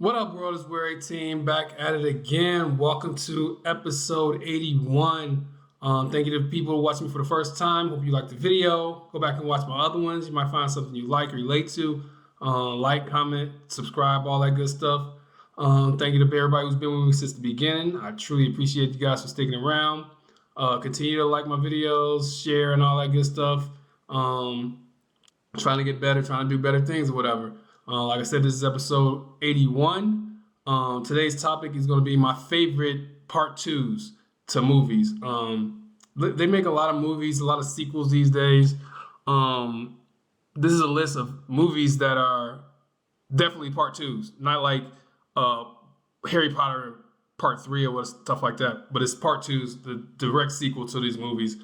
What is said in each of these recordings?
What up, world? It's Wear 18 back at it again. Welcome to episode 81. Thank you to people watching me for the first time. Hope you like the video. Go back and watch my other ones. You might find something you like or relate to. Like, comment, subscribe, all that good stuff. Thank you to everybody who's been with me since the beginning. I truly appreciate you guys for sticking around. Continue to like my videos, share, and all that good stuff. Trying to get better, trying to do better things or whatever. Like I said, this is episode 81. Today's topic is going to be my favorite part twos to movies. They make a lot of movies, a lot of sequels these days. This is a list of movies that are definitely part twos, not like Harry Potter part 3 or what stuff like that, but it's part twos, the direct sequel to these movies.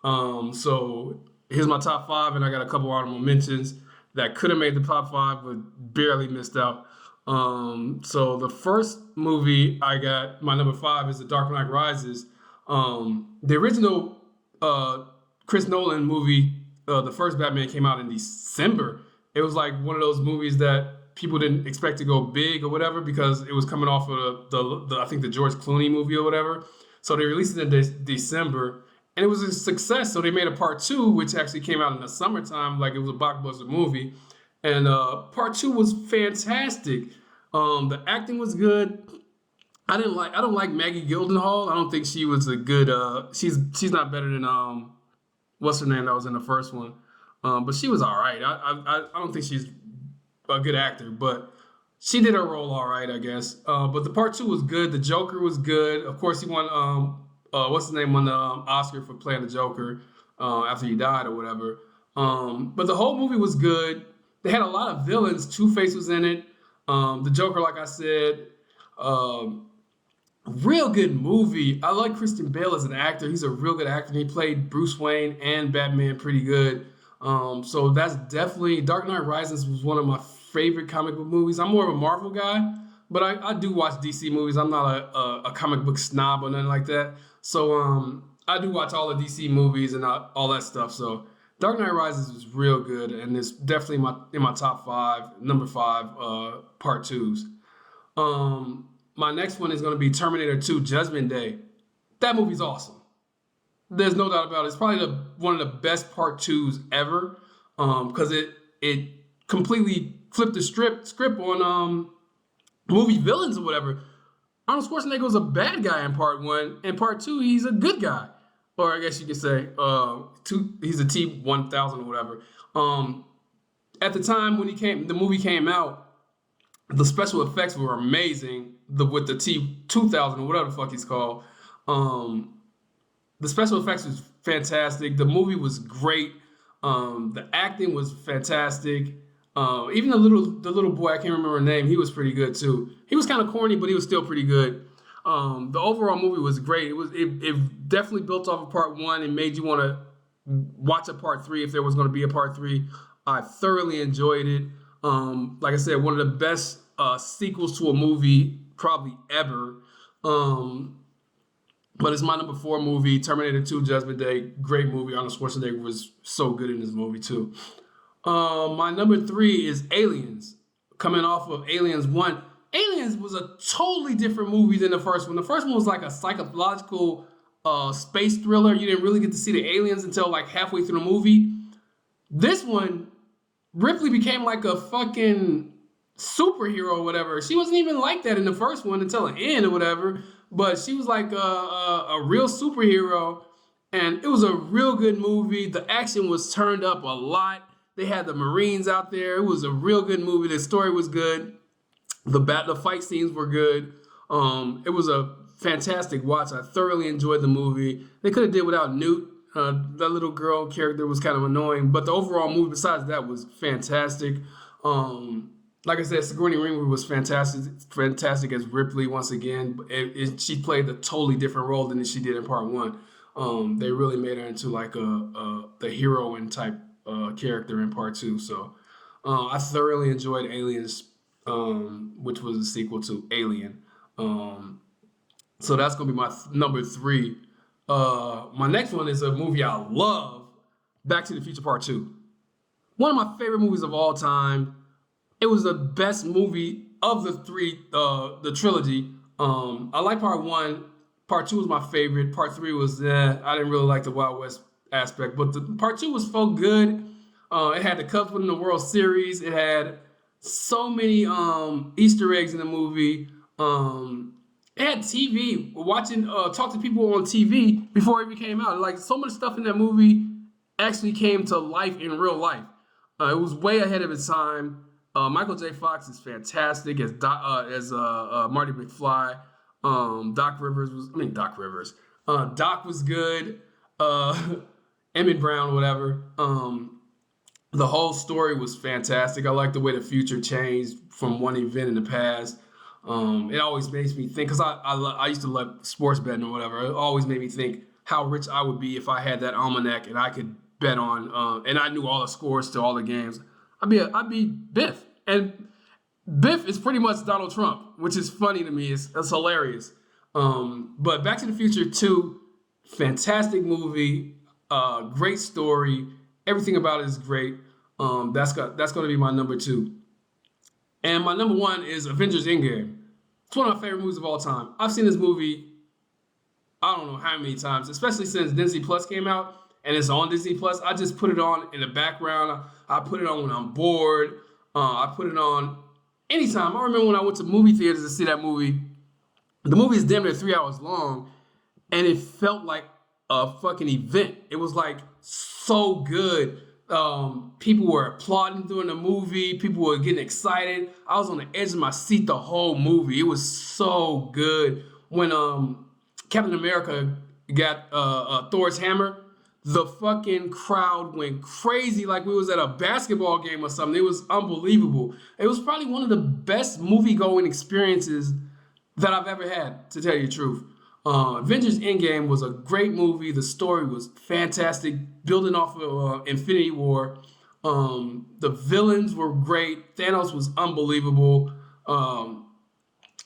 So here's my top 5, and I got a couple honorable mentions that could have made the top 5 but barely missed out. So the first movie I got, my number 5, is The Dark Knight Rises. The original Chris Nolan movie, the first Batman, came out in December. It was like one of those movies that people didn't expect to go big or whatever because it was coming off of the I think the George Clooney movie or whatever. So they released it in December. And it was a success, so they made a part 2, which actually came out in the summertime, like it was a blockbuster movie. And part 2 was fantastic. The acting was good. I don't like Maggie Gyllenhaal. I don't think she was a good. She's not better than what's her name that was in the first one. But she was all right. I don't think she's a good actor, but she did her role all right, I guess. But the part 2 was good. The Joker was good. Of course, he won. What's his name, won the Oscar for playing the Joker after he died or whatever. But the whole movie was good. They had a lot of villains. Two-Face was in it. The Joker, like I said, real good movie. I like Christian Bale as an actor. He's a real good actor. He played Bruce Wayne and Batman pretty good. So that's definitely, Dark Knight Rises was one of my favorite comic book movies. I'm more of a Marvel guy, but I do watch DC movies. I'm not a comic book snob or nothing like that. So I do watch all the DC movies and all that stuff. So Dark Knight Rises was real good, and it's definitely in my top 5, number 5 part 2s. My next one is going to be Terminator 2: Judgment Day. That movie's awesome. There's no doubt about it. It's probably one of the best part 2s ever because it completely flipped the script on movie villains or whatever. Arnold Schwarzenegger was a bad guy in part 1. In part 2, he's a good guy. Or I guess you could say he's a T-1000 or whatever. At the time when the movie came out, the special effects were amazing. With the T-2000 or whatever the fuck he's called. The special effects was fantastic. The movie was great. The acting was fantastic. Even the little boy, I can't remember her name, he was pretty good too. He was kind of corny, but he was still pretty good. The overall movie was great. It definitely built off of part 1 and made you want to watch a part 3 if there was going to be a part 3. I thoroughly enjoyed it. Like I said, one of the best sequels to a movie probably ever. But it's my number 4 movie, Terminator 2: Judgment Day. Great movie. Arnold Schwarzenegger was so good in this movie too. My number 3 is Aliens. Coming off of Aliens 1. Aliens was a totally different movie than the first one. The first one was like a psychological space thriller. You didn't really get to see the aliens until like halfway through the movie. This one, Ripley became like a fucking superhero or whatever. She wasn't even like that in the first one until the end or whatever. But she was like a real superhero. And it was a real good movie. The action was turned up a lot. They had the Marines out there. It was a real good movie. The story was good. The fight scenes were good. It was a fantastic watch. I thoroughly enjoyed the movie. They could have did without Newt. That little girl character was kind of annoying, but the overall movie besides that was fantastic. Like I said, Sigourney Weaver was fantastic as Ripley once again. She played a totally different role than she did in part 1. They really made her into like the heroine type character in part 2. So I thoroughly enjoyed Aliens, which was a sequel to Alien. So that's gonna be my number 3. My next one is a movie I love, Back to the Future Part 2. One of my favorite movies of all time. It was the best movie of the three, the trilogy, I like part one. Part two was my favorite. Part three was I didn't really like the Wild West aspect, but the part two was so good. It had the Cubs winning the World Series. It had so many Easter eggs in the movie. It had TV, watching, talk to people on TV before it even came out. Like so much stuff in that movie actually came to life in real life. It was way ahead of its time. Michael J. Fox is fantastic as Marty McFly. Doc Rivers. Doc was good. Emmett Brown, whatever. The whole story was fantastic. I like the way the future changed from one event in the past. It always makes me think, because I used to love sports betting or whatever. It always made me think how rich I would be if I had that almanac and I could bet on, and I knew all the scores to all the games. I'd be Biff. And Biff is pretty much Donald Trump, which is funny to me. It's hilarious. But Back to the Future 2, fantastic movie, great story. Everything about it is great. That's going to be my number 2. And my number 1 is Avengers Endgame. It's one of my favorite movies of all time. I've seen this movie, I don't know how many times, especially since Disney Plus came out and it's on Disney Plus. I just put it on in the background. I put it on when I'm bored. I put it on anytime. I remember when I went to movie theaters to see that movie. The movie is damn near 3 hours long, and it felt like a fucking event. It was like so good. People were applauding during the movie. People were getting excited. I was on the edge of my seat the whole movie. It was so good. When Captain America got Thor's hammer, the fucking crowd went crazy like we was at a basketball game or something. It was unbelievable. It was probably one of the best movie-going experiences that I've ever had, to tell you the truth. Avengers Endgame was a great movie. The story was fantastic, building off of Infinity War. The villains were great. Thanos was unbelievable.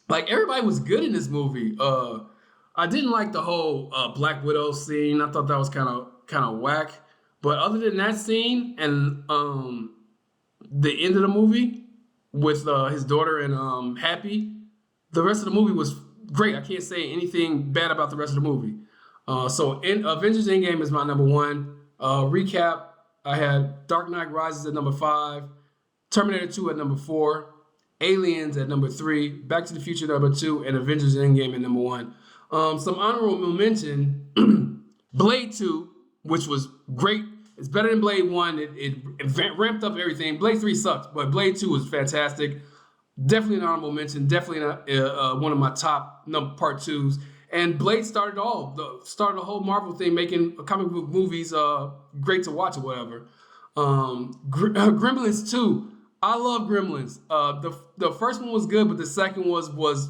Like everybody was good in this movie. I didn't like the whole Black Widow scene. I thought that was kind of whack. But other than that scene and the end of the movie with his daughter and Happy, the rest of the movie was great. I can't say anything bad about the rest of the movie. So Avengers Endgame is my number 1. Recap, I had Dark Knight Rises at number 5, Terminator 2 at number 4, Aliens at number 3, Back to the Future number 2, and Avengers Endgame at number 1. Some honorable mention, Blade 2, which was great. It's better than Blade 1. It ramped up everything. Blade 3 sucked, but Blade 2 was fantastic. Definitely an honorable mention. Definitely one of my top part 2s. And Blade started the whole Marvel thing, making comic book movies great to watch or whatever. Gremlins 2. I love Gremlins. The first one was good, but the second was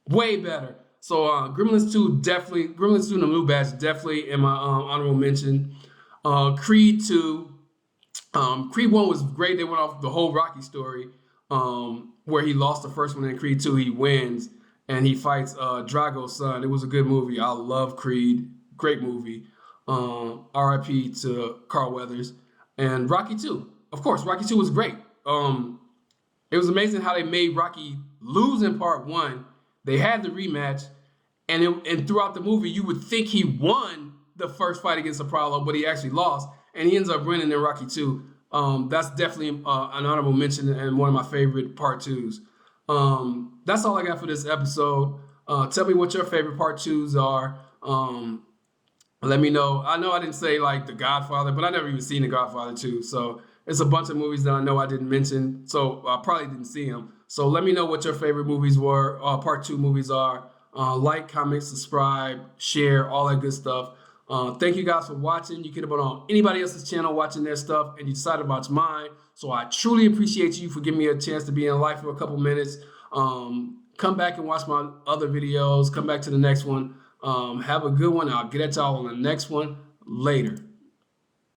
way better. So Gremlins 2 definitely, Gremlins 2 and the Blue Badge definitely in my honorable mention. Creed 2. Creed 1 was great. They went off the whole Rocky story. Where he lost the first one in Creed 2, he wins, and he fights Drago's son. It was a good movie. I love Creed. Great movie. R.I.P. to Carl Weathers. And Rocky 2. Of course, Rocky 2 was great. It was amazing how they made Rocky lose in part 1. They had the rematch, and throughout the movie, you would think he won the first fight against Apollo, but he actually lost, and he ends up winning in Rocky 2. That's definitely an honorable mention and one of my favorite part 2s. That's all I got for this episode. Tell me what your favorite part 2s are. Let me know. I know I didn't say like The Godfather, but I never even seen The Godfather 2. So it's a bunch of movies that I know I didn't mention. So I probably didn't see them. So let me know what your favorite movies were, part 2 movies are. Like, comment, subscribe, share, all that good stuff. Thank you guys for watching. You could have been on anybody else's channel watching their stuff and you decided to watch mine. So I truly appreciate you for giving me a chance to be in life for a couple minutes. Come back and watch my other videos. Come back to the next one. Have a good one. I'll get at y'all on the next one later.